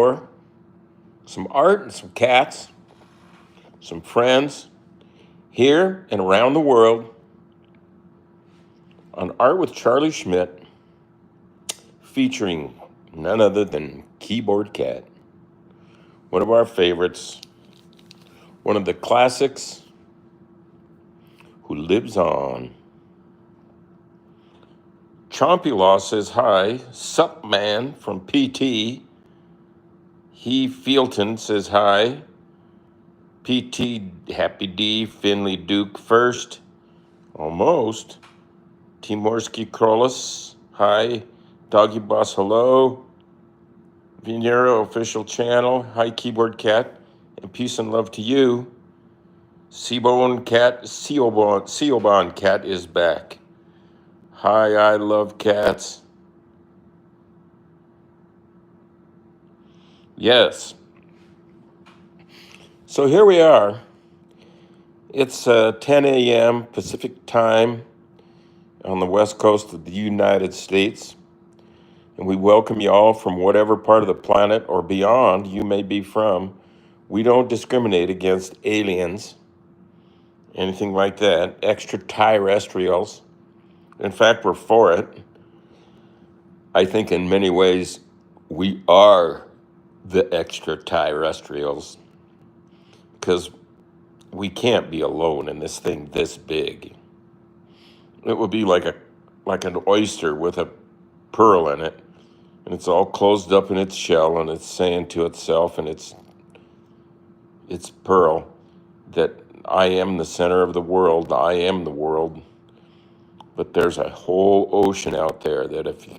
for some art and some cats, some friends here and around the world on Art with Charlie Schmidt, featuring none other than Keyboard Cat, one of our favorites, one of the classics who lives on. Chompy Law says hi. Sup man from PT. He Fielton says hi. PT Happy D Finley Duke first. Almost. Timorsky Krolis, hi. Doggy Boss, hello. Venero official channel, hi Keyboard Cat, and peace and love to you. Seaborn Cat is back. Hi, I love cats. Yes. So here we are. It's 10 a.m. Pacific time on the west coast of the United States. And we welcome you all from whatever part of the planet or beyond you may be from. We don't discriminate against aliens, anything like that, extraterrestrials. In fact, we're for it. I think in many ways we are the extraterrestrials because we can't be alone in this thing this big. It would be like an oyster with a pearl in it, and it's all closed up in its shell, and it's saying to itself and its pearl that I am the center of the world, I am the world. But there's a whole ocean out there that if the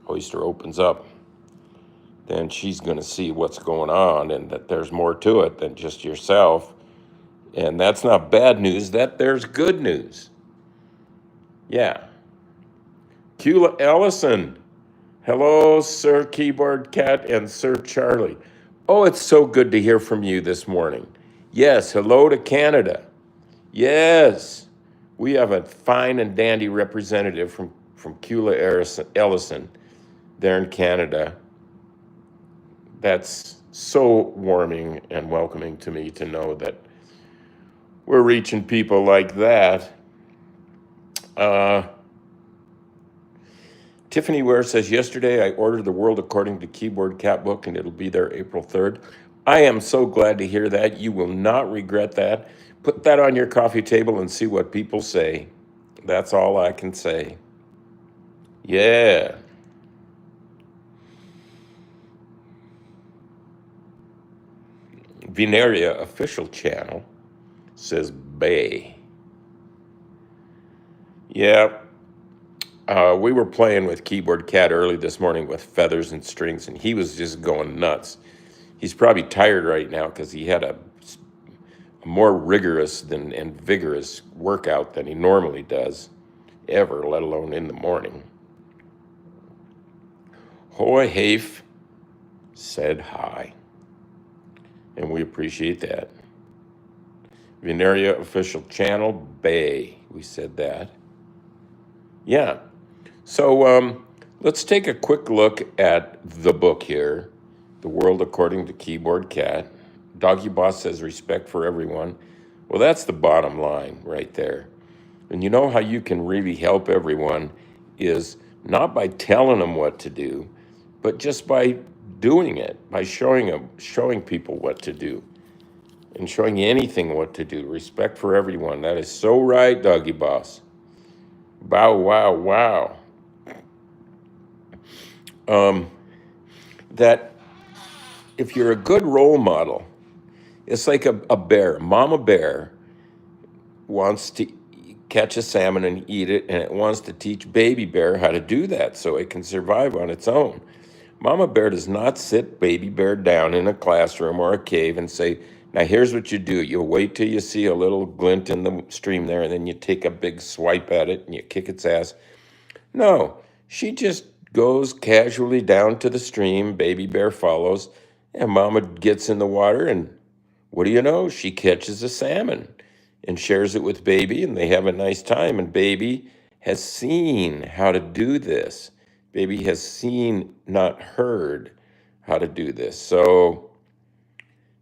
oyster opens up, then she's going to see what's going on, and that there's more to it than just yourself. And that's not bad news, there's good news. Yeah. Cula Ellison. Hello, Sir Keyboard Cat and Sir Charlie. Oh, it's so good to hear from you this morning. Yes, hello to Canada. Yes, we have a fine and dandy representative from Cula Ellison there in Canada. That's so warming and welcoming to me to know that we're reaching people like that. Tiffany Ware says, yesterday I ordered The World According to Keyboard Cat book, and it'll be there April 3rd. I am so glad to hear that. You will not regret that. Put that on your coffee table and see what people say. That's all I can say. Yeah. Veneria official channel says Bay. Yeah. We were playing with Keyboard Cat early this morning with feathers and strings, and he was just going nuts. He's probably tired right now because he had a more rigorous and vigorous workout than he normally does ever, let alone in the morning. Hoy Hafe said hi, and we appreciate that. Veneria official channel, Bay, we said that. Yeah. So let's take a quick look at the book here, The World According to Keyboard Cat. Doggy Boss says respect for everyone. Well, that's the bottom line right there. And you know how you can really help everyone is not by telling them what to do, but just by doing it, by showing people what to do and showing anything what to do. Respect for everyone. That is so right, Doggy Boss. Wow, wow, wow. That if you're a good role model, it's like a bear. Mama bear wants to catch a salmon and eat it, and it wants to teach baby bear how to do that so it can survive on its own. Mama bear does not sit baby bear down in a classroom or a cave and say, now here's what you do. You wait till you see a little glint in the stream there, and then you take a big swipe at it and you kick its ass. No, she just goes casually down to the stream. Baby bear follows, and Mama gets in the water, and what do you know? She catches a salmon and shares it with Baby, and they have a nice time. And Baby has seen how to do this. Baby has seen, not heard, how to do this. So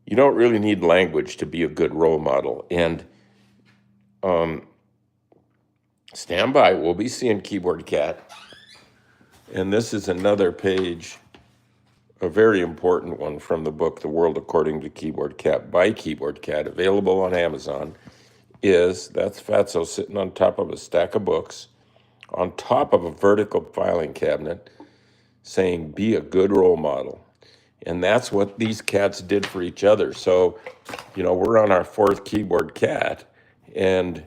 you don't really need language to be a good role model. And stand by, we'll be seeing Keyboard Cat. And this is another page, a very important one from the book, The World According to Keyboard Cat by Keyboard Cat, available on Amazon, that's Fatso sitting on top of a stack of books, on top of a vertical filing cabinet, saying, be a good role model. And that's what these cats did for each other. So, we're on our fourth Keyboard Cat, and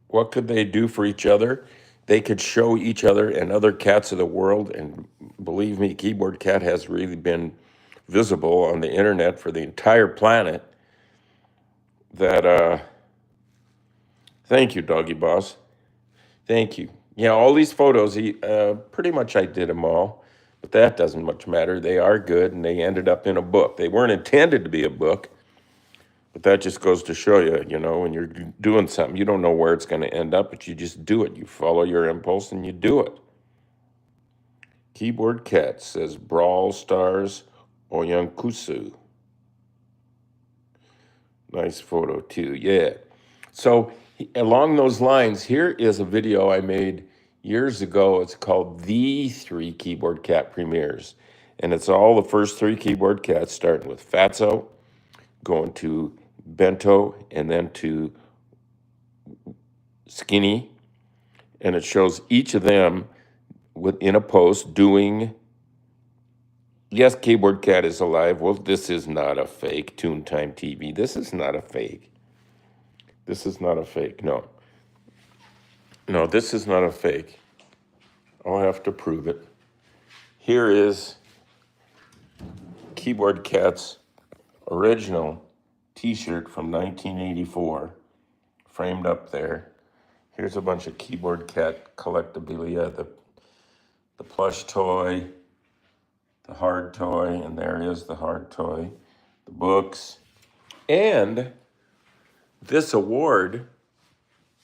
what could they do for each other? They could show each other and other cats of the world, and believe me, Keyboard Cat has really been visible on the internet for the entire planet. Thank you, Doggy Boss. Thank you. Yeah, all these photos, pretty much I did them all, but that doesn't much matter. They are good, and they ended up in a book. They weren't intended to be a book, but that just goes to show you, when you're doing something, you don't know where it's going to end up, but you just do it. You follow your impulse and you do it. Keyboard Cat says Brawl Stars Oyankusu. Nice photo too, yeah. So along those lines, here is a video I made years ago. It's called The 3 Keyboard Cat Premieres. And it's all the first 3 Keyboard Cats, starting with Fatso, going to Bento, and then to Skinny. And it shows each of them within a post doing, yes, Keyboard Cat is alive. Well, this is not a fake. Toon Time TV. This is not a fake. This is not a fake. No. No, this is not a fake. I'll have to prove it. Here is Keyboard Cat's original t-shirt from 1984, framed up there. Here's a bunch of Keyboard Cat collectabilia, the plush toy, the hard toy, and there is the hard toy, the books, and this award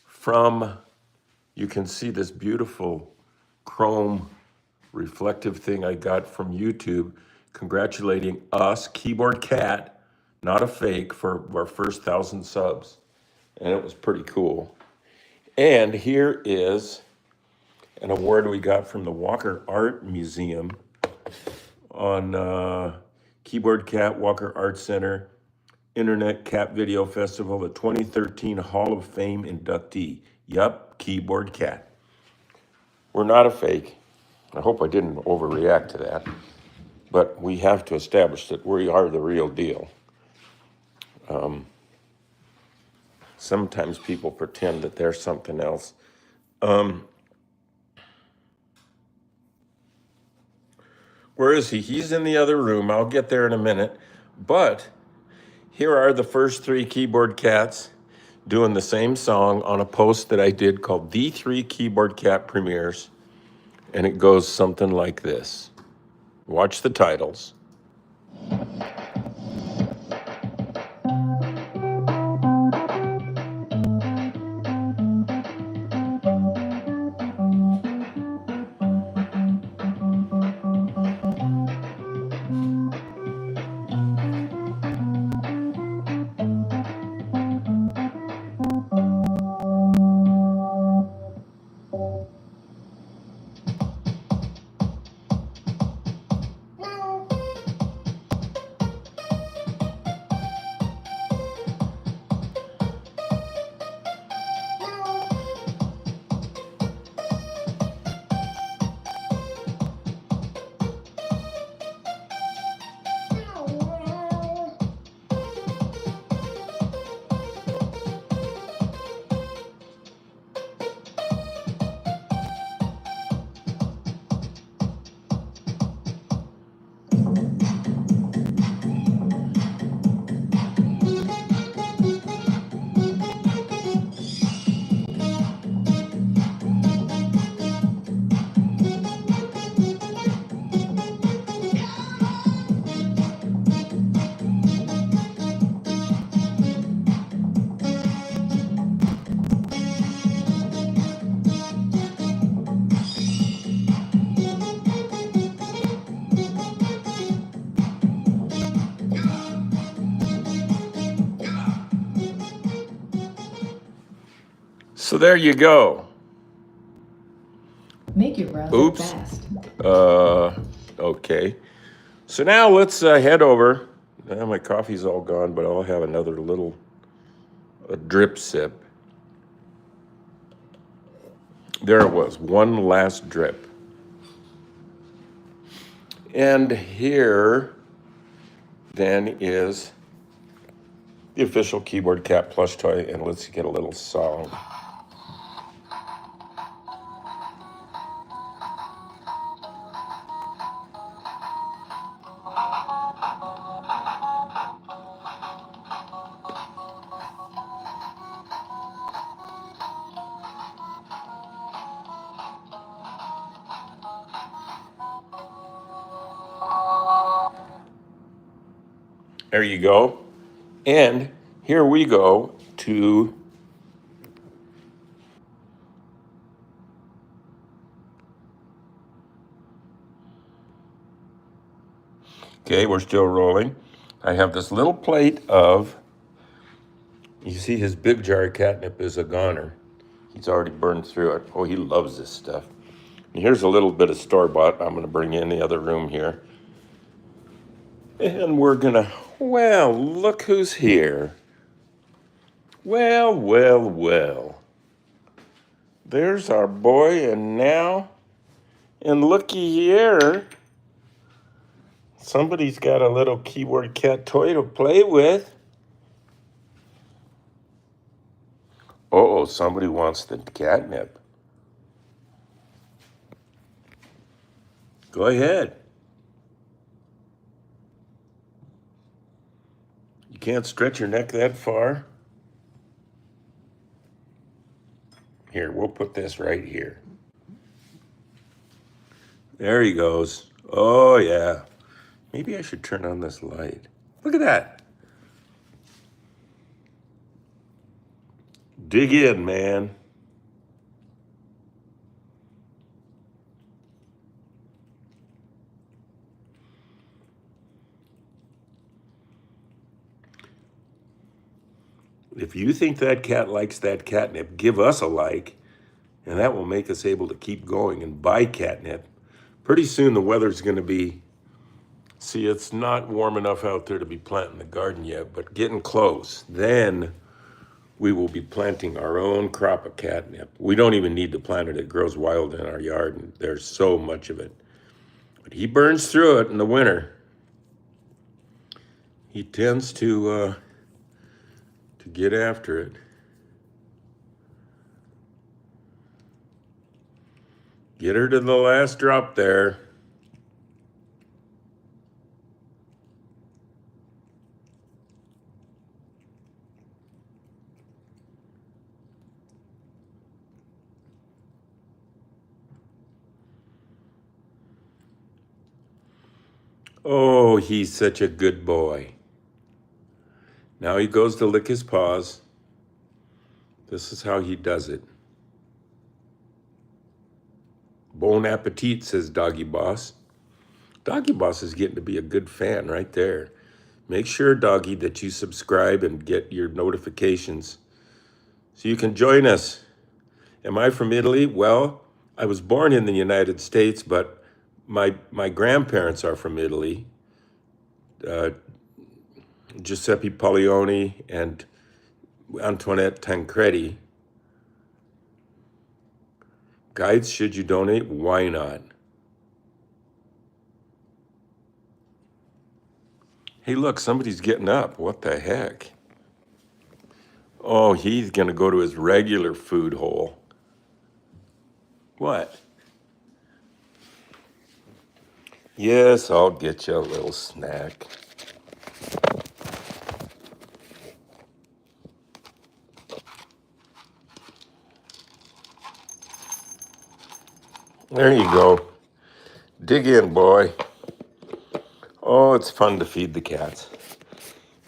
from, you can see this beautiful chrome reflective thing I got from YouTube, congratulating us, Keyboard Cat, not a fake, for our first 1,000 subs. And it was pretty cool. And here is an award we got from the Walker Art Museum on Keyboard Cat, Walker Art Center, Internet Cat Video Festival, the 2013 Hall of Fame inductee. Yup, Keyboard Cat. We're not a fake. I hope I didn't overreact to that, but we have to establish that we are the real deal. Sometimes people pretend that they're something else. Where is he? He's in the other room. I'll get there in a minute. But here are the first 3 Keyboard Cats doing the same song on a post that I did called The 3 Keyboard Cat Premieres. And it goes something like this. Watch the titles. So there you go. Make your browser Oops. fast. Okay. So now let's head over. My coffee's all gone, but I'll have another little drip sip. There it was, one last drip. And here then is the official Keyboard Cat plush toy, and let's get a little song. There you go. And here we go to okay, we're still rolling. I have this little plate of, you see his big jar of catnip is a goner. He's already burned through it. Oh, he loves this stuff. And here's a little bit of store-bought I'm going to bring in the other room here. And we're going to, well, look who's here. Well, well, well. There's our boy, and now, and looky here, somebody's got a little Keyboard Cat toy to play with. Oh, somebody wants the catnip. Go ahead. You can't stretch your neck that far. Here, we'll put this right here. There he goes. Oh, yeah. Maybe I should turn on this light. Look at that. Dig in, man. If you think that cat likes that catnip, give us a like, and that will make us able to keep going and buy catnip. Pretty soon the weather's going to be, see, it's not warm enough out there to be planting the garden yet, but getting close. Then we will be planting our own crop of catnip. We don't even need to plant it. It grows wild in our yard, and there's so much of it. But he burns through it in the winter. He tends to get after it. Get her to the last drop there. Oh, he's such a good boy. Now he goes to lick his paws. This is how he does it. Bon appetit, says Doggy Boss. Doggy Boss is getting to be a good fan right there. Make sure, Doggy, that you subscribe and get your notifications so you can join us. Am I from Italy? Well, I was born in the United States, but my grandparents are from Italy. Giuseppe Paglioni and Antoinette Tancredi. Guides, should you donate? Why not? Hey, look, somebody's getting up. What the heck? Oh, he's going to go to his regular food hole. What? Yes, I'll get you a little snack. There you go. Dig in, boy. Oh, it's fun to feed the cats.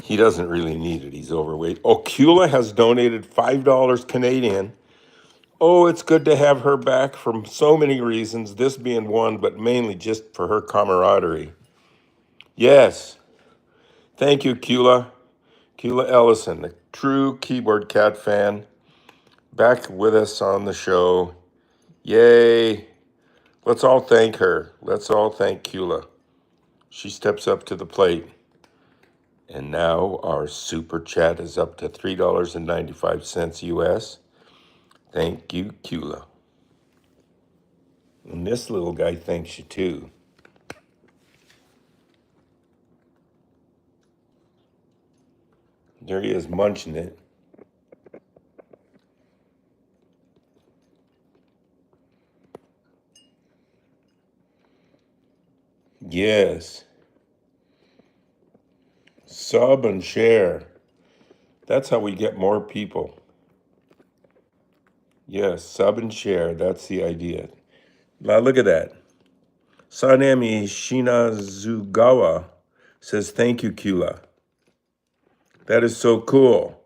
He doesn't really need it. He's overweight. Oh, Cula has donated $5 Canadian. Oh, it's good to have her back for so many reasons, this being one, but mainly just for her camaraderie. Yes. Thank you, Cula. Cula Ellison, a true Keyboard Cat fan. back with us on the show. Yay. Let's all thank her. Let's all thank Kula. She steps up to the plate. And now our super chat is up to $3.95 US. Thank you, Kula. And this little guy thanks you too. There he is munching it. Yes. Sub and share. That's how we get more people. Yes, sub and share. That's the idea. Now look at that. Sanemi Shinazugawa says, thank you, Kula. That is so cool.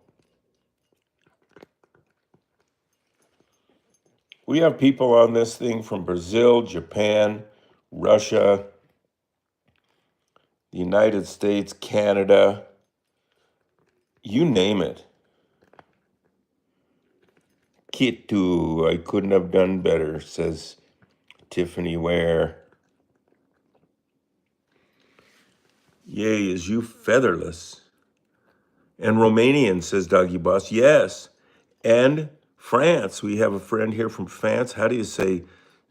We have people on this thing from Brazil, Japan, Russia, the United States, Canada, you name it. Kitu, I couldn't have done better, says Tiffany Ware. Yay, is you featherless. And Romanian, says Doggy Boss. Yes. And France. We have a friend here from France. How do you say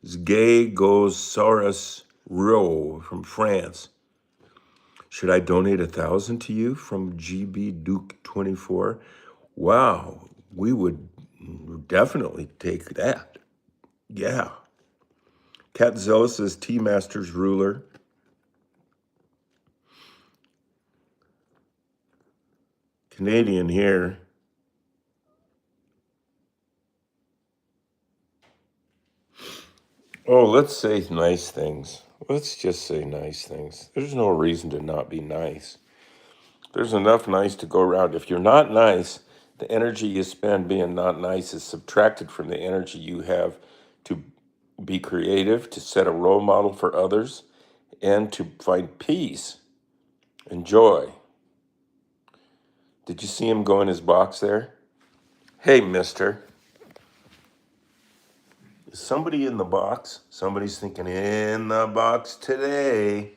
Zgagosaurus Ro from France? Should I donate 1,000 to you from GB Duke 24? Wow, we would definitely take that. Yeah. Catzilla says Tea Masters ruler. Canadian here. Oh, let's say nice things. Let's just say nice things. There's no reason to not be nice. There's enough nice to go around. If you're not nice, the energy you spend being not nice is subtracted from the energy you have to be creative, to set a role model for others, and to find peace and joy. Did you see him go in his box there? Hey, mister. Is somebody in the box? Somebody's thinking, in the box today.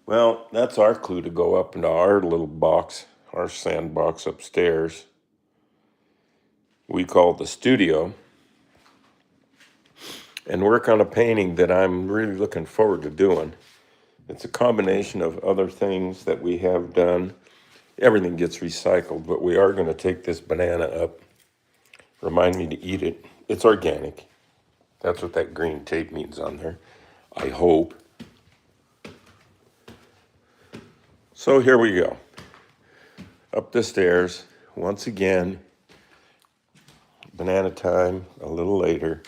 Well, that's our clue to go up into our little box, our sandbox upstairs. We call it the studio, and work on a painting that I'm really looking forward to doing. It's a combination of other things that we have done. Everything gets recycled, but we are going to take this banana up. Remind me to eat it. It's organic. That's what that green tape means on there, I hope. So here we go. Up the stairs, once again. Banana time, a little later.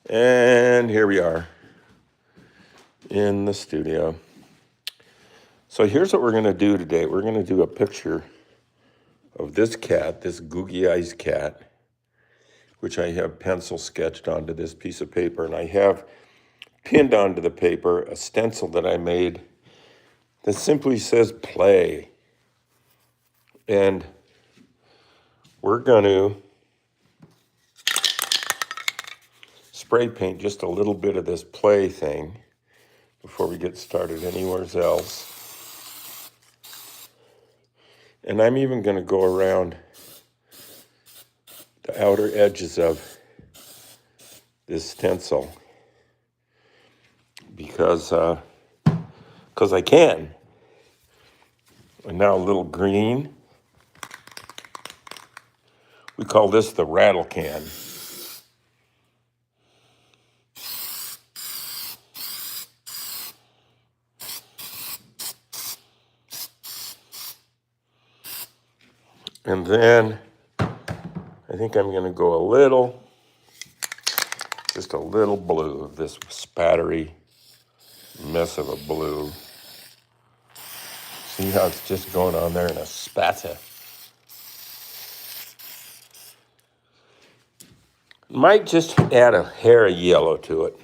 And here we are in the studio. So here's what we're going to do today. We're going to do a picture of this cat, this Googie Eyes cat, which I have pencil sketched onto this piece of paper. And I have pinned onto the paper a stencil that I made that simply says play. And we're going to spray paint just a little bit of this play thing before we get started anywhere else. And I'm even going to go around the outer edges of this stencil because I can. And now a little green. We call this the rattle can. And then I think I'm going to go just a little blue of this spattery mess of a blue. See how it's just going on there in a spatter. Might just add a hair of yellow to it.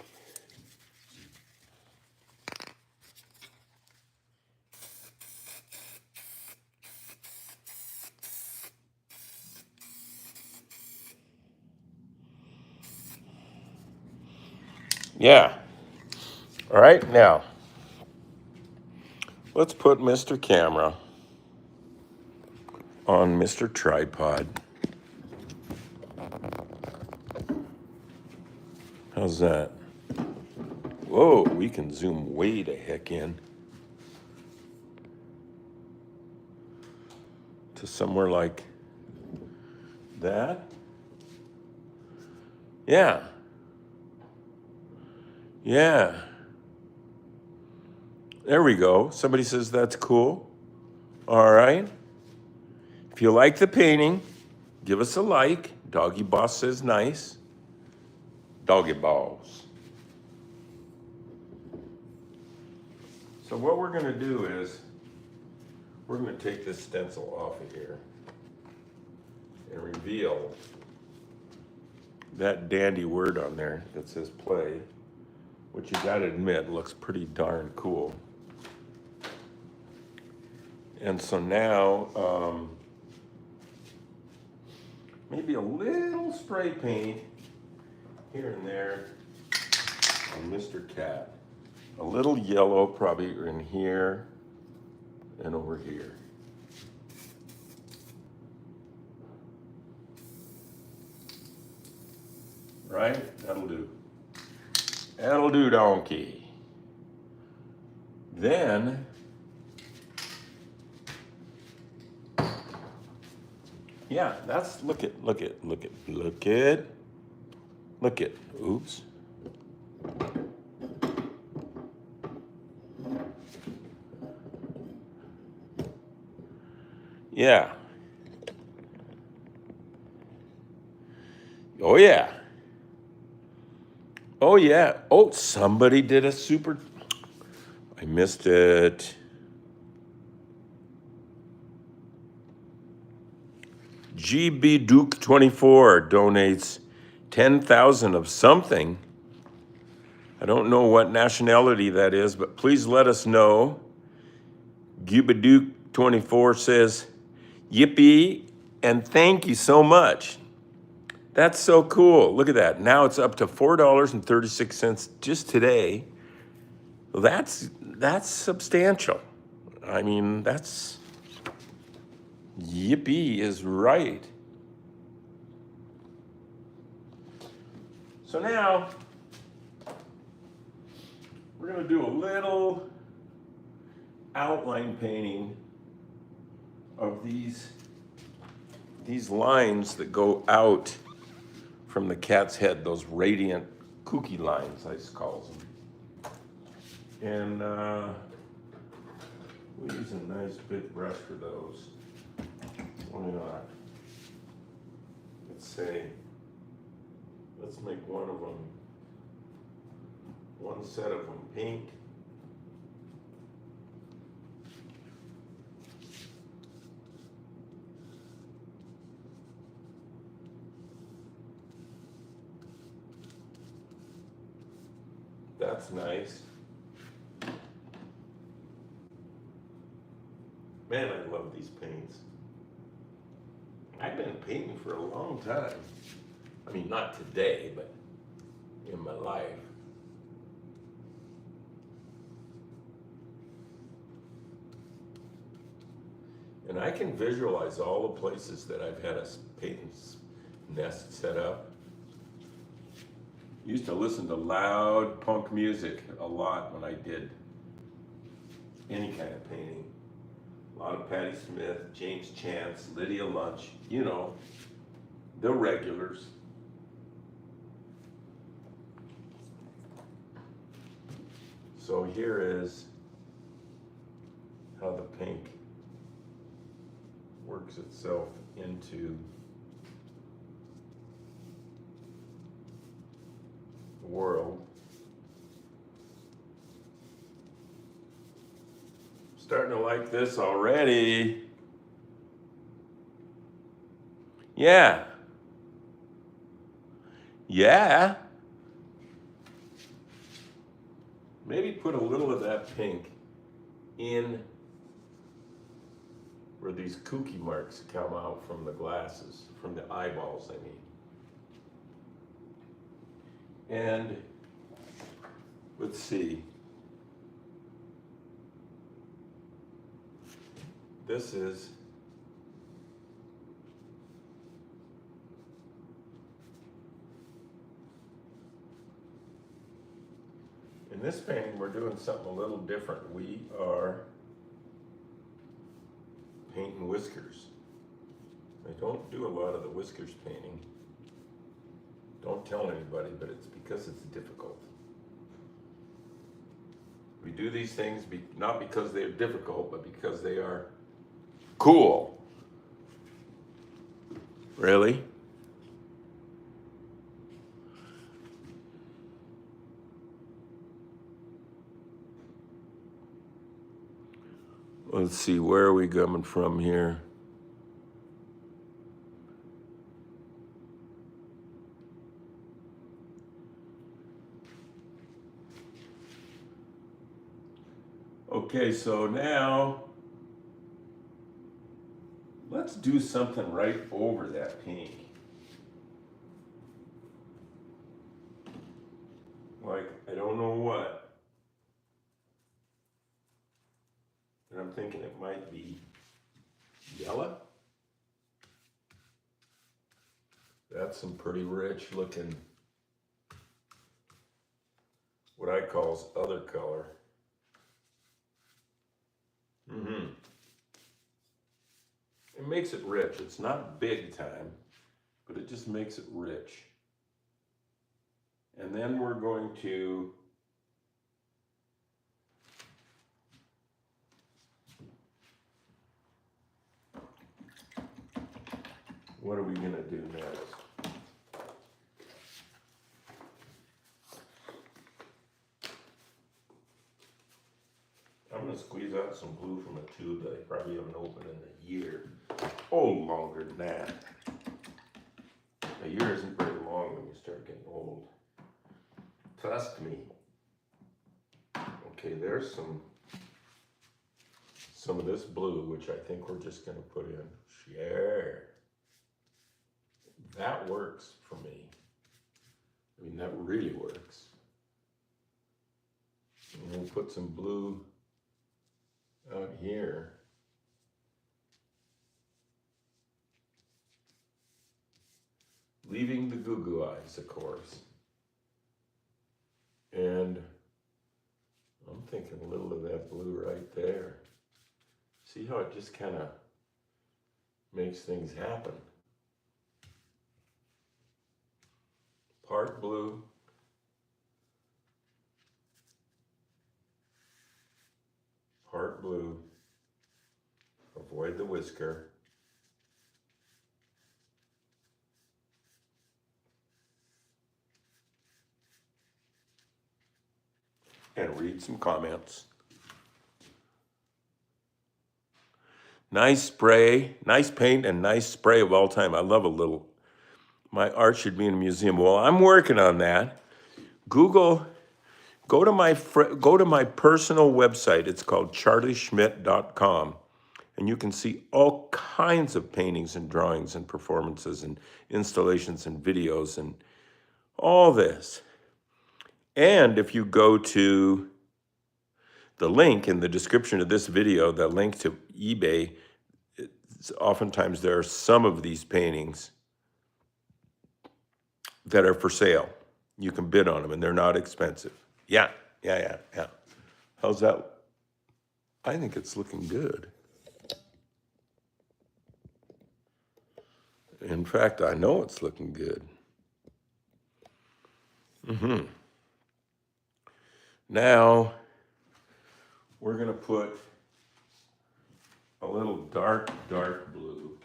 Yeah. All right, now let's put Mr. Camera on Mr. Tripod. How's that? Whoa, we can zoom way the heck in to somewhere like that. Yeah. Yeah. There we go. Somebody says that's cool. All right. If you like the painting, give us a like. Doggy Boss says nice. Doggy Balls. So what we're going to do is we're going to take this stencil off of here and reveal that dandy word on there that says play, which you got to admit looks pretty darn cool. And so now, maybe a little spray paint here and there on Mr. Cat. A little yellow probably in here and over here. Right? That'll do. That'll do, donkey. Then, yeah, that's, look at, oops. Yeah. Oh, yeah. Oh, yeah. Oh, somebody did a super, I missed it. GB Duke 24 donates 10,000 of something. I don't know what nationality that is, but please let us know. GB Duke 24 says, yippee, and thank you so much. That's so cool. Look at that. Now it's up to $4.36 just today. Well, that's substantial. I mean, that's, yippee is right. So now, we're going to do a little outline painting of these lines that go out from the cat's head, those radiant kooky lines, I call them. And we use a nice big brush for those. Why not? Let's make one of them, one set of them pink. That's nice. Man, I love these paints. I've been painting for a long time. I mean, not today, but in my life. And I can visualize all the places that I've had a painting nest set up. Used to listen to loud punk music a lot when I did any kind of painting. A lot of Patti Smith, James Chance, Lydia Lunch, you know, the regulars. So here is how the pink works itself into the world. Starting to like this already. Yeah. Yeah. Maybe put a little of that pink in where these kooky marks come out from the glasses, from the eyeballs, I mean. And Let's see. This is in this painting, we're doing something a little different. We are painting whiskers. I don't do a lot of the whiskers painting. Don't tell anybody, but it's because it's difficult. We do these things not because they're difficult, but because they are cool. Really? Let's see, where are we coming from here? Okay, so now let's do something right over that painting. Like, I don't know what, but I'm thinking it might be yellow. That's some pretty rich looking, what I call other color. It makes it rich. It's not big time, but it just makes it rich. And then we're going to what are we going to do next? I'm going to squeeze out some glue from a tube that I probably haven't opened in a year. Oh, longer than that. A year isn't very long when you start getting old. Trust me. Okay, there's some of this blue, which I think we're just going to put in. Sure. That works for me. I mean, that really works. And we'll put some blue out here. Leaving the goo-goo eyes, of course. And I'm thinking a little of that blue right there. See how it just kind of makes things happen. Part blue. Part blue. Avoid the whisker. And read some comments. Nice spray, nice paint, and nice spray of all time. I love a little. My art should be in a museum. Well, I'm working on that. Google, go to my personal website. It's called charlieschmidt.com. And you can see all kinds of paintings and drawings and performances and installations and videos and all this. And if you go to the link in the description of this video, the link to eBay, oftentimes there are some of these paintings that are for sale. You can bid on them and they're not expensive. Yeah. How's that? I think it's looking good. In fact, I know it's looking good. Now, we're going to put a little dark blue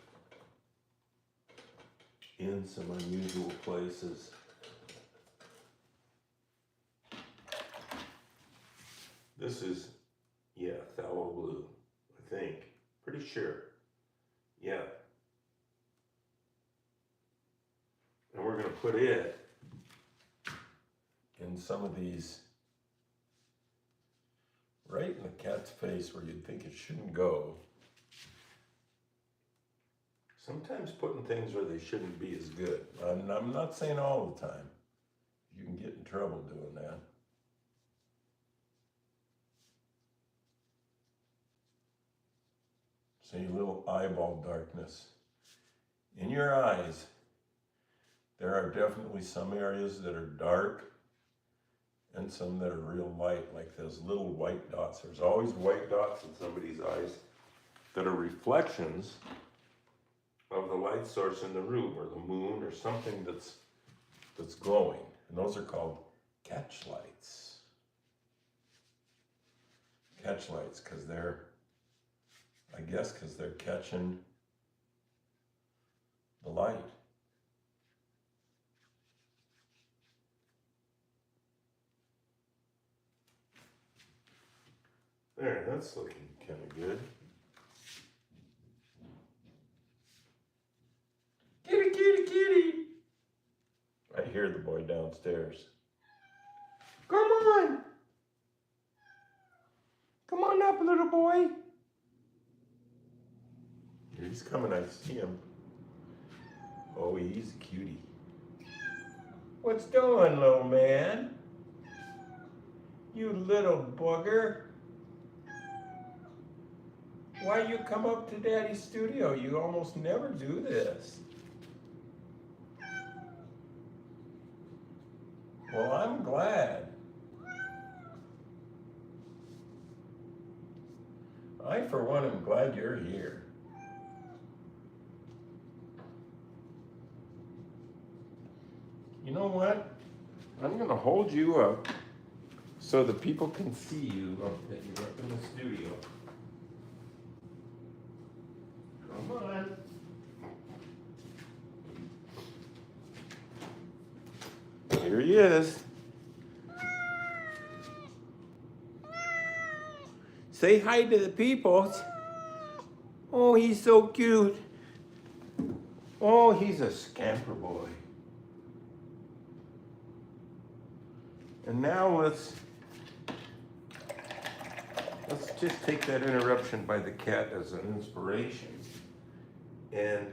in some unusual places. This is, yeah, phthalo blue, I think. Pretty sure. Yeah. And we're going to put it in some of these, right in the cat's face where you'd think it shouldn't go. Sometimes putting things where they shouldn't be is good. I'm not saying all the time. You can get in trouble doing that. say a little eyeball darkness. In your eyes, there are definitely some areas that are dark and some that are real light, like those little white dots. There's always white dots in somebody's eyes that are reflections of the light source in the room, or the moon, or something that's glowing. And those are called catch lights. Catch lights, because they're catching the light. There, that's looking kind of good. Kitty, kitty, kitty. I hear the boy downstairs. Come on. Come on up, little boy. He's coming, I see him. Oh, he's a cutie. What's doing, little man? You little booger. Why you come up to Daddy's studio? You almost never do this. Well, I'm glad. I, for one, am glad you're here. You know what? I'm going to hold you up so that people can see you that you're up in the studio. Come on. Here he is. Say hi to the people. Oh, he's so cute. Oh, he's a scamper boy. And now let's just take that interruption by the cat as an inspiration and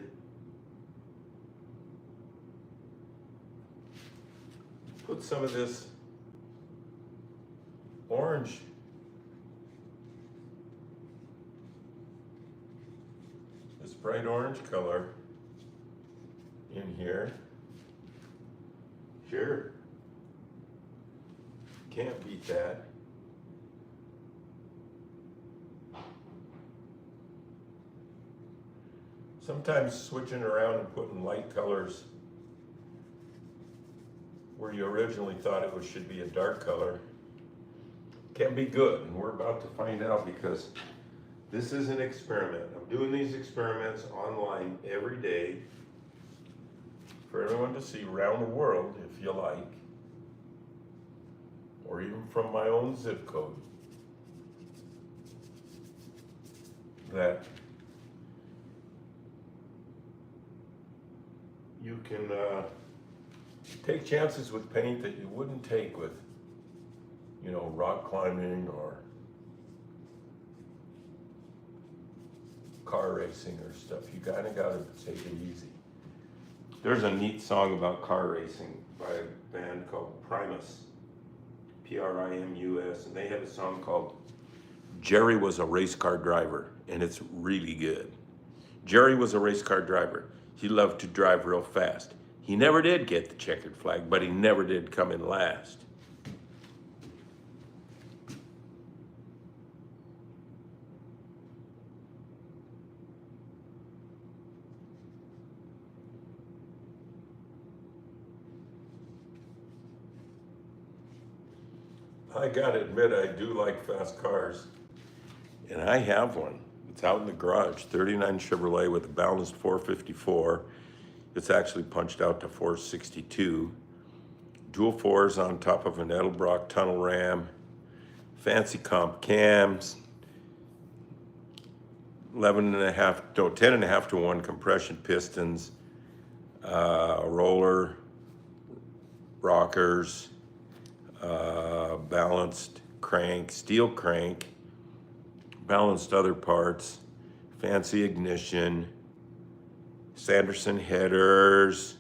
put some of this orange bright orange color in here. Sure. Can't beat that. Sometimes switching around and putting light colors where you originally thought it should be a dark color can be good, and we're about to find out, because this is an experiment. I'm doing these experiments online every day for everyone to see around the world, if you like, or even from my own zip code, that you can take chances with paint that you wouldn't take with, rock climbing or car racing or stuff. You kind of got to take it easy. There's a neat song about car racing by a band called Primus, Primus, and they have a song called Jerry Was a Race Car Driver, and it's really good. Jerry was a race car driver. He loved to drive real fast. He never did get the checkered flag, but he never did come in last. I gotta admit, I do like fast cars, and I have one. It's out in the garage, 39 Chevrolet with a balanced 454. It's actually punched out to 462. Dual fours on top of an Edelbrock tunnel ram, fancy comp cams, 10.5 to 1 compression pistons, roller, rockers, balanced crank, steel crank, balanced other parts, fancy ignition, Sanderson headers,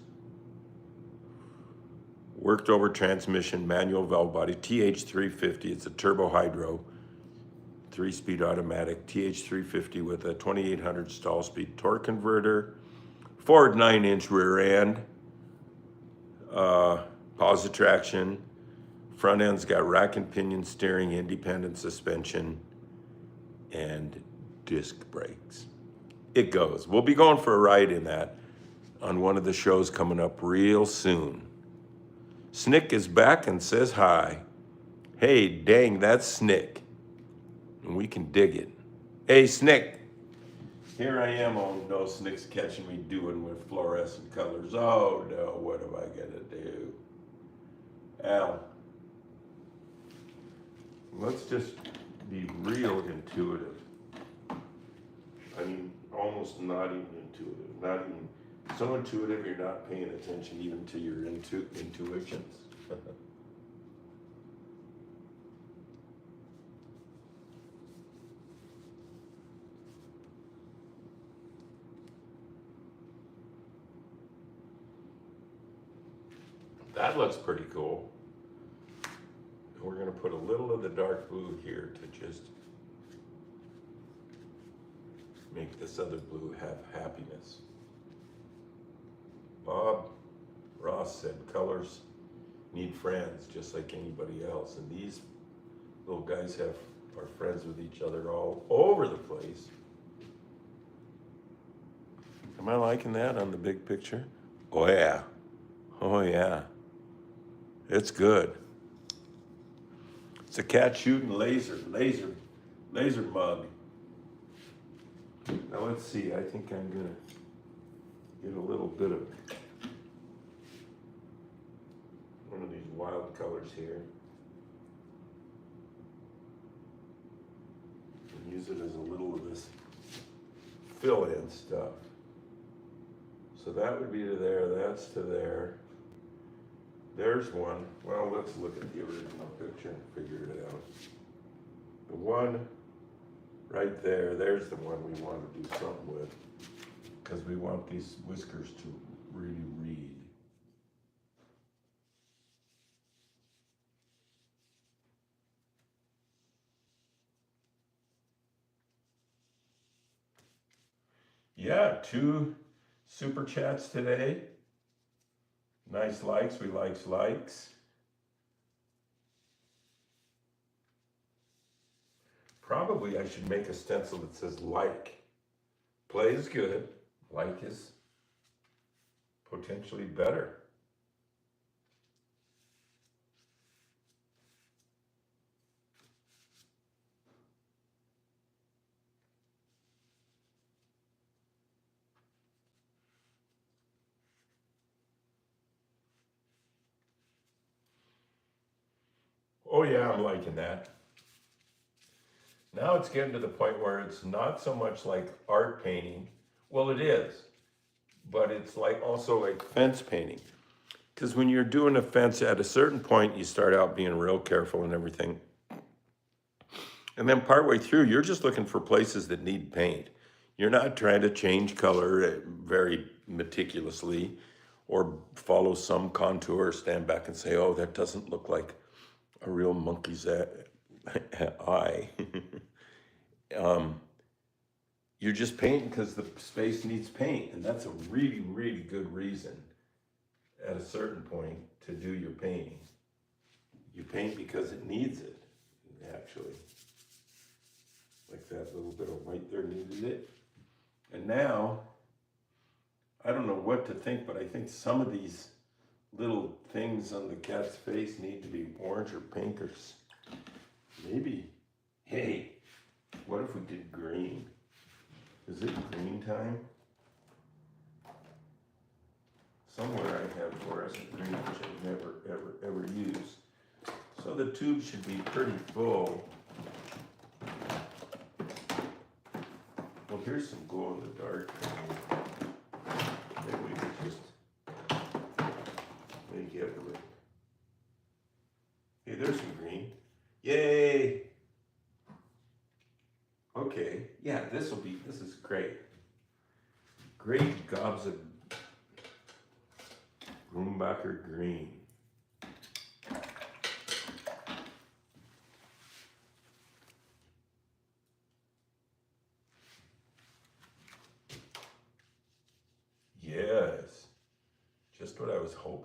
worked over transmission, manual valve body, TH350, it's a turbo hydro, 3-speed automatic TH350 with a 2800 stall speed torque converter, Ford 9-inch rear end, positive traction, front end's got rack and pinion steering, independent suspension, and disc brakes. It goes. We'll be going for a ride in that on one of the shows coming up real soon. Snick is back and says hi. Hey, dang, that's Snick. And we can dig it. Hey, Snick. Here I am. Oh no, Snick's catching me doing with fluorescent colors. Oh no, what am I gonna do? Al, let's just be real intuitive. I mean, almost not even intuitive. Not even so intuitive you're not paying attention even to your intuitions. That looks pretty cool. And we're going to put a little of the dark blue here to just make this other blue have happiness. Bob Ross said colors need friends just like anybody else. And these little guys are friends with each other all over the place. Am I liking that on the big picture? Oh yeah. Oh yeah. It's good. It's a cat shooting laser mug. Now let's see, I think I'm gonna get a little bit of one of these wild colors here and use it as a little of this fill-in stuff. So that would be to there, that's to there. There's one. Well, let's look at the original picture and figure it out. The one right there, there's the one we want to do something with because we want these whiskers to really read. Yeah, 2 super chats today. Nice likes, we likes. Probably I should make a stencil that says like. Play is good, like is potentially better. Oh yeah, I'm liking that. Now it's getting to the point where it's not so much like art painting. Well, it is, but it's like also like fence painting. Because when you're doing a fence, at a certain point, you start out being real careful and everything. And then partway through, you're just looking for places that need paint. You're not trying to change color very meticulously or follow some contour, stand back and say, oh, that doesn't look like a real monkey's eye. You're just painting because the space needs paint. And that's a really, really good reason at a certain point to do your painting. You paint because it needs it, actually. Like that little bit of white there needed it. And now, I don't know what to think, but I think some of these little things on the cat's face need to be orange or pink or maybe, hey, what if we did green? Is it green time? Somewhere I have fluorescent green, which I've never, ever used. So the tube should be pretty full. Well, here's some glow in the dark. Maybe we could just make it with. Hey, there's some green. Yay! Okay, yeah, this is great. Great gobs of Grumbacher green.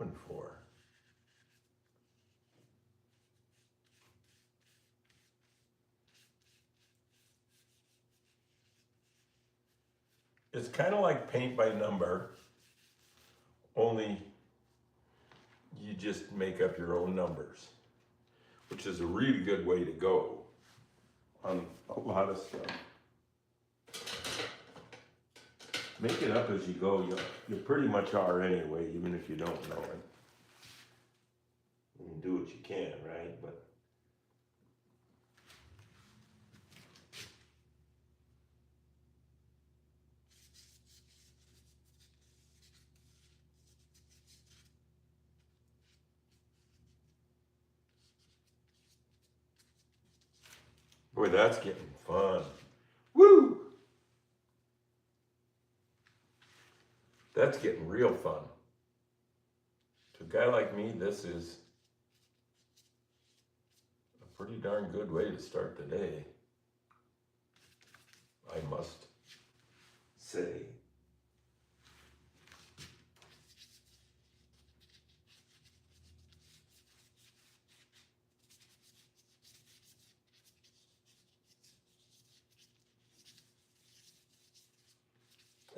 hoping for? It's kind of like paint by number, only you just make up your own numbers, which is a really good way to go on a lot of stuff. Make it up as you go. You pretty much are anyway, even if you don't know it. You do what you can, right? But boy, that's getting fun. Woo! That's getting real fun. To a guy like me, this is a pretty darn good way to start the day, I must say.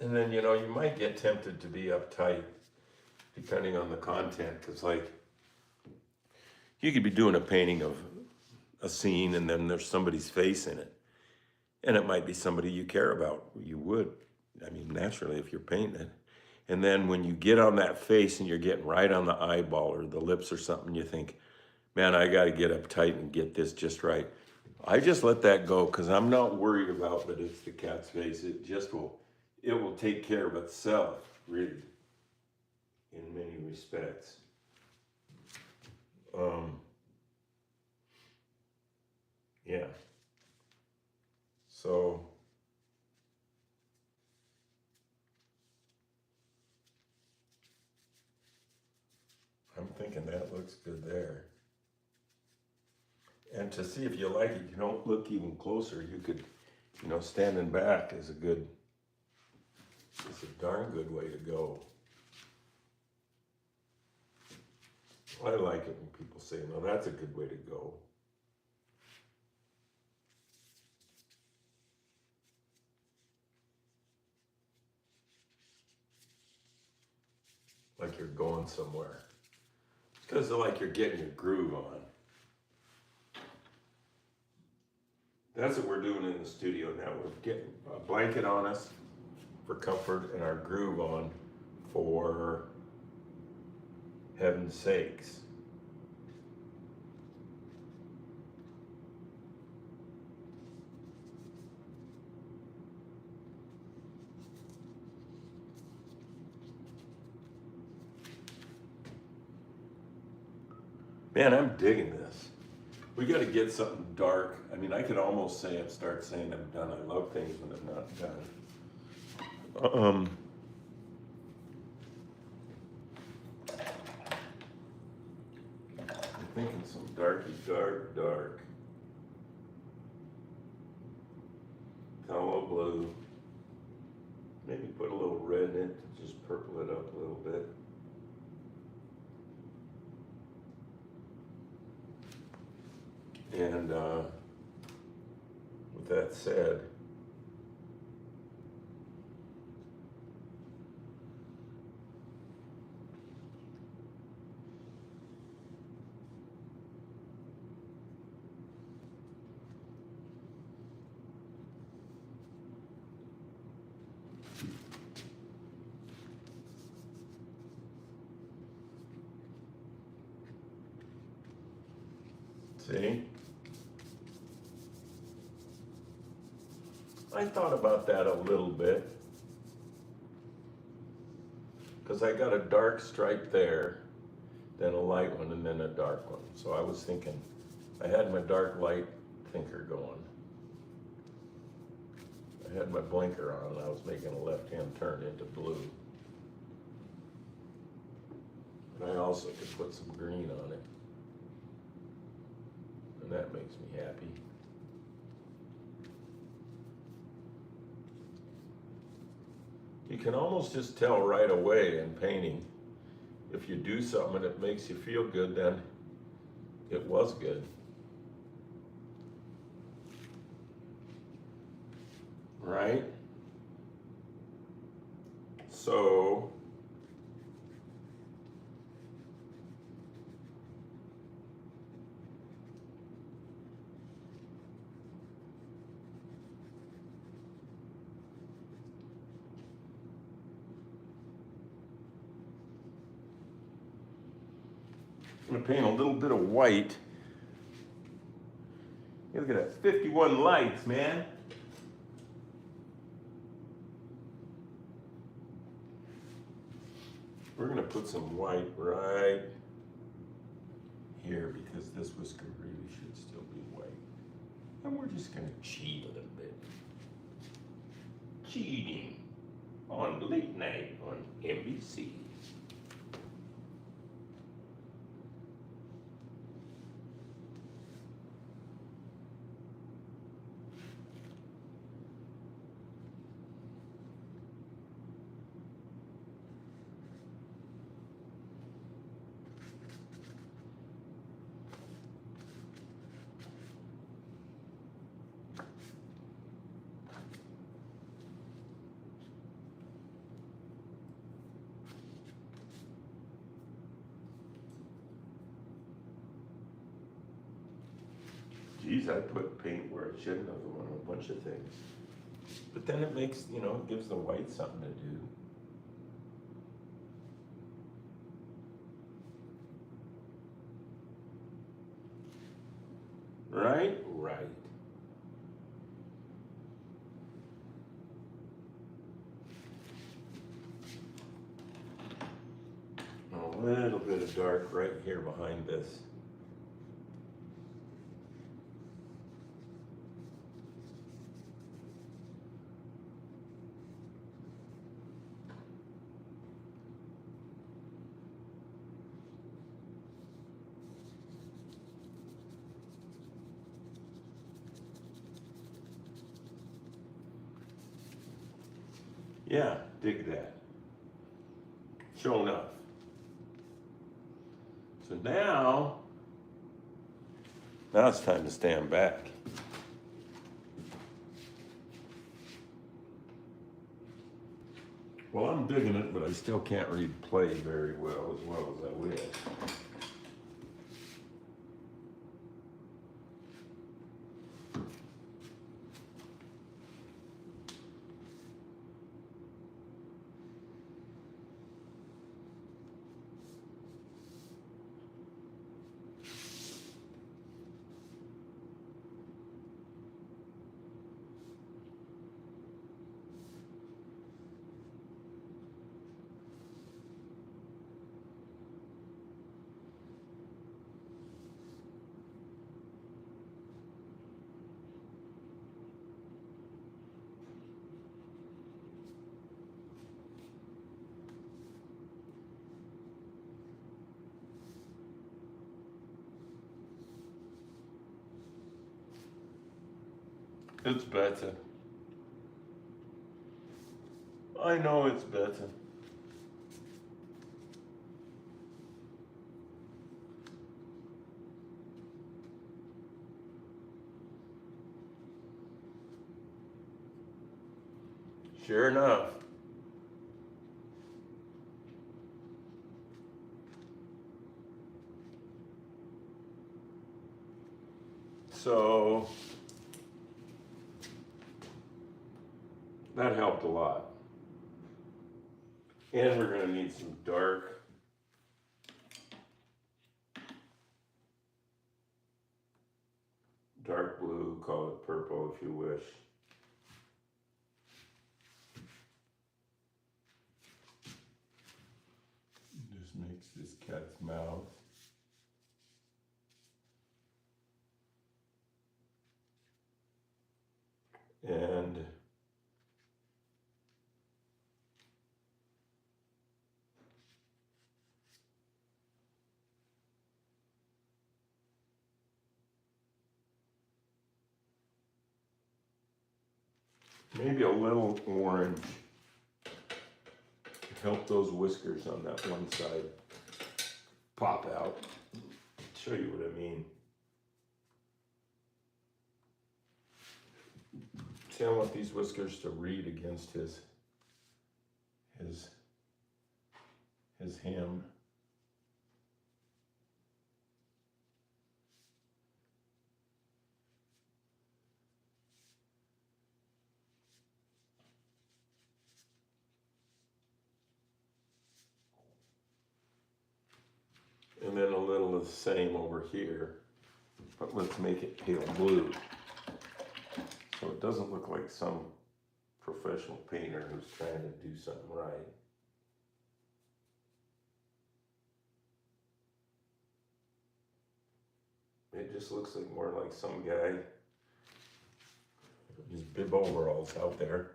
And then, you might get tempted to be uptight depending on the content, because like you could be doing a painting of a scene and then there's somebody's face in it, and it might be somebody you care about. You would, naturally, if you're painting it. And then when you get on that face and you're getting right on the eyeball or the lips or something, you think, man, I got to get uptight and get this just right. I just let that go because I'm not worried about that it's the cat's face. It will take care of itself, really, in many respects. Yeah. So I'm thinking that looks good there. And to see if you like it, you don't look even closer. You could, standing back is a darn good way to go. I like it when people say, no, that's a good way to go. Like you're going somewhere. It's because like you're getting your groove on. That's what we're doing in the studio now. We're getting a blanket on us for comfort and our groove on for heaven's sakes. Man, I'm digging this. We got to get something dark. I could almost start saying I'm done. I love things when I'm not done. I'm thinking some dark. Phthalo blue. Maybe put a little red in it to just purple it up a little bit. And with that said, see? I thought about that a little bit because I got a dark stripe there, then a light one, and then a dark one. So I was thinking, I had my dark light thinker going. I had my blinker on and I was making a left-hand turn into blue. And I also could put some green on it. And that makes me happy. You can almost just tell right away in painting if you do something and it makes you feel good, then it was good. Right? So, I'm gonna paint a little bit of white. Hey, look at that, 51 lights, man. We're gonna put some white right here because this whisker really should still be white. And we're just gonna cheat a little bit. Cheating on late night on NBC. Geez, I put paint where it shouldn't have on a bunch of things. But then it makes, it gives the white something to do. Right? Right. A little bit of dark right here behind this. Yeah, dig that. Sure enough. So now it's time to stand back. Well, I'm digging it, but I still can't read play very well as I wish. It's better. I know it's better. Sure enough. So that helped a lot. And we're gonna need some dark blue, call it purple if you wish. Just makes this cat's mouth. And maybe a little orange to help those whiskers on that one side. pop out. Show you what I mean. See, I want these whiskers to read against his hem. And then a little of the same over here, but let's make it pale blue. So it doesn't look like some professional painter who's trying to do something right. It just looks like more like some guy in his bib overalls out there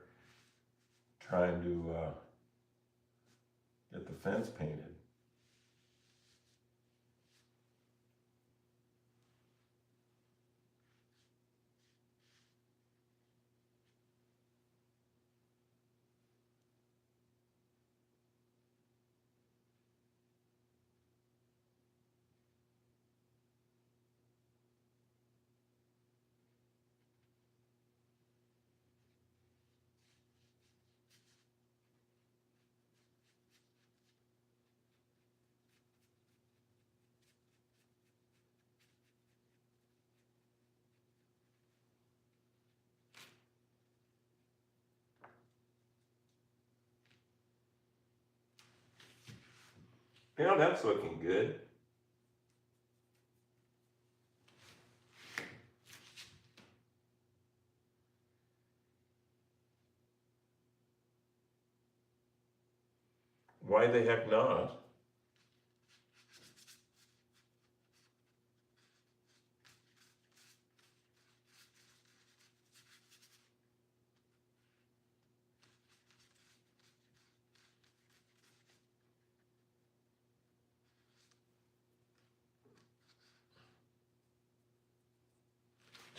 trying to get the fence painted. Yeah, that's looking good. Why the heck not?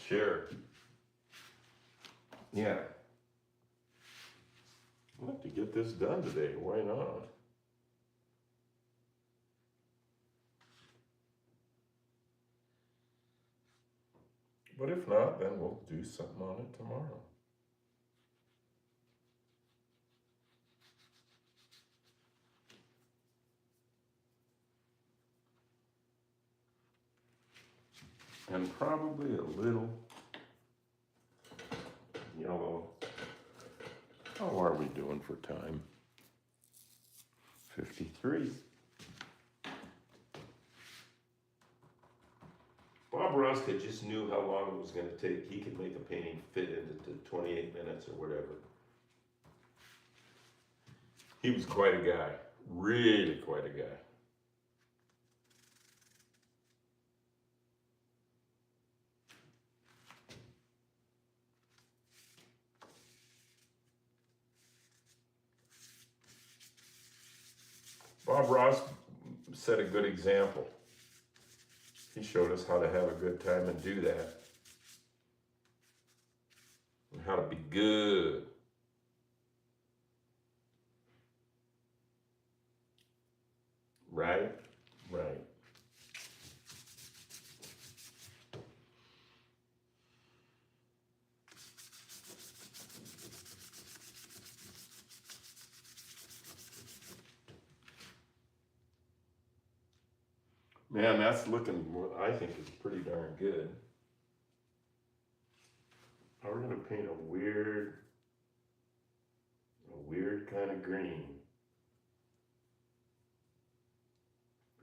Sure. Yeah. I'd like to get this done today. Why not? But if not, then we'll do something on it tomorrow. And probably a little yellow. How are we doing for time? 53. Bob Roska just knew how long it was going to take. He could make a painting fit into 28 minutes or whatever. He was quite a guy. Really quite a guy. Bob Ross set a good example. He showed us how to have a good time and do that. And how to be good. Right? Right. Man, that's looking, what I think is pretty darn good. Now we're gonna paint a weird kind of green.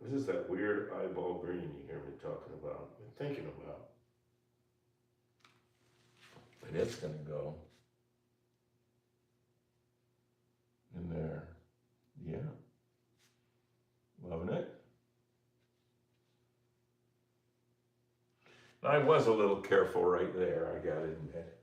This is that weird eyeball green you hear me talking about and thinking about. And it's gonna go in there. Yeah. Loving it. I was a little careful right there, I gotta admit.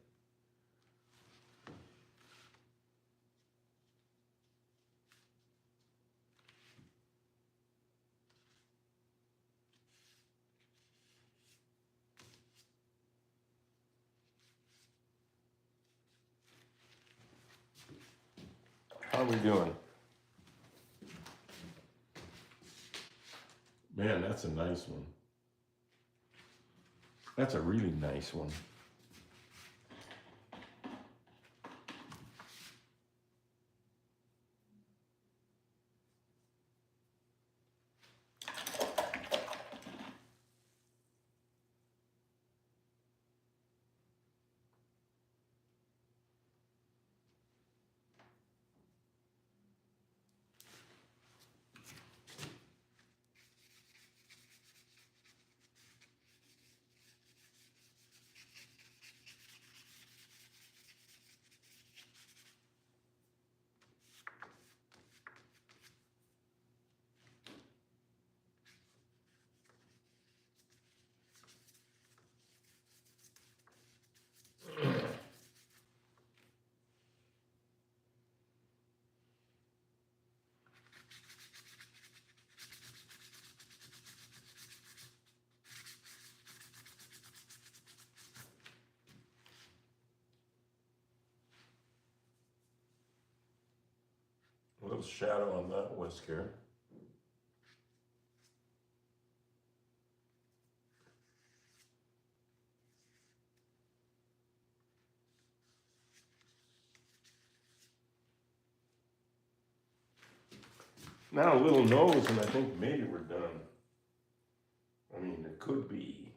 How are we doing? Man, that's a nice one. That's a really nice one. A little shadow on that whisker. Now a little nose, and I think maybe we're done. I mean, it could be.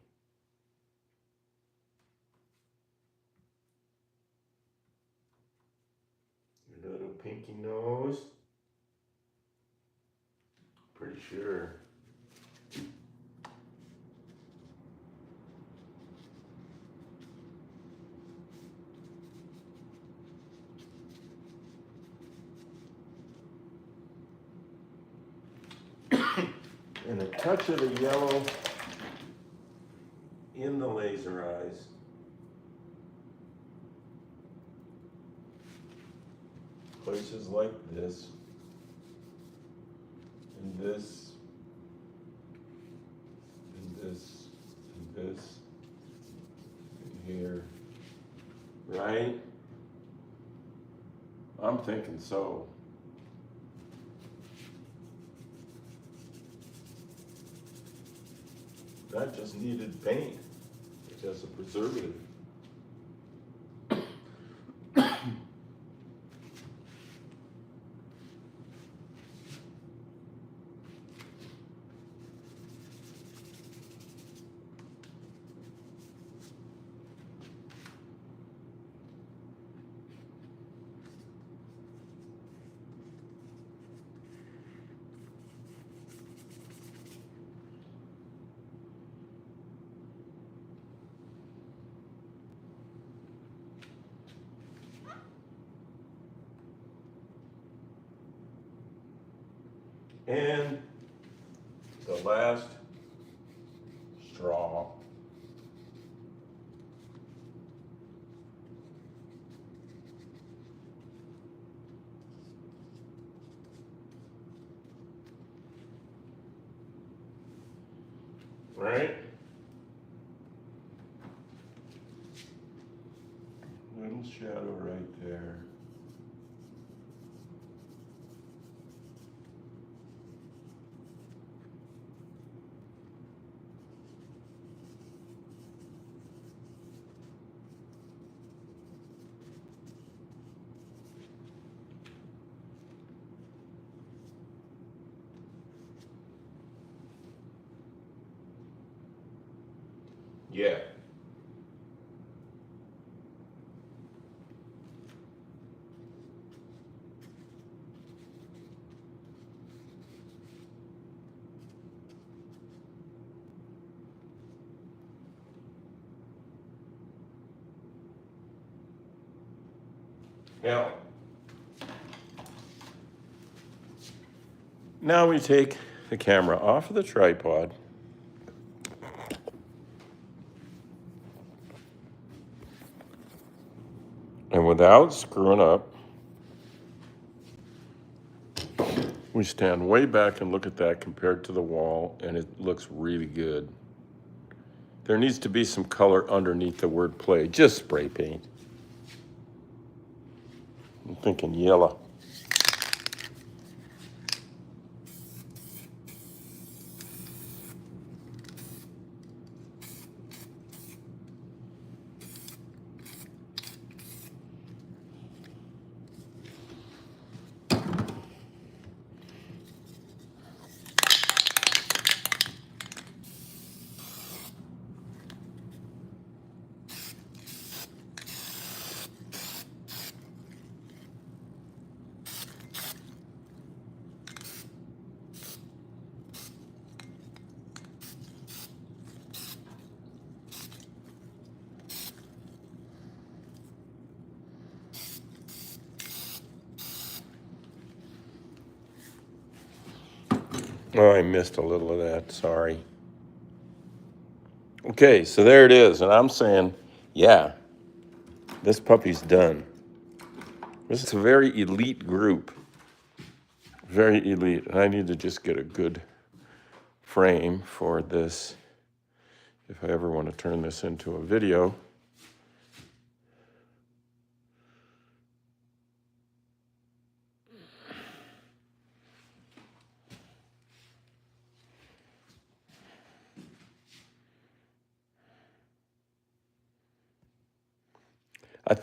Your little pinky nose. Pretty sure. And a touch of the yellow in the laser eyes. Places like this, and this, and this, and this, and here, right? I'm thinking so. That just needed paint, just a preservative. And the last straw. Right? Little shadow right there. Yeah. Now, now we take the camera off of the tripod. And without screwing up, we stand way back and look at that compared to the wall, and it looks really good. There needs to be some color underneath the word play, just spray paint. I'm thinking yellow. Oh, I missed a little of that. Sorry. Okay, so there it is. And I'm saying, yeah, this puppy's done. This is a very elite group. Very elite. And I need to just get a good frame for this if I ever want to turn this into a video.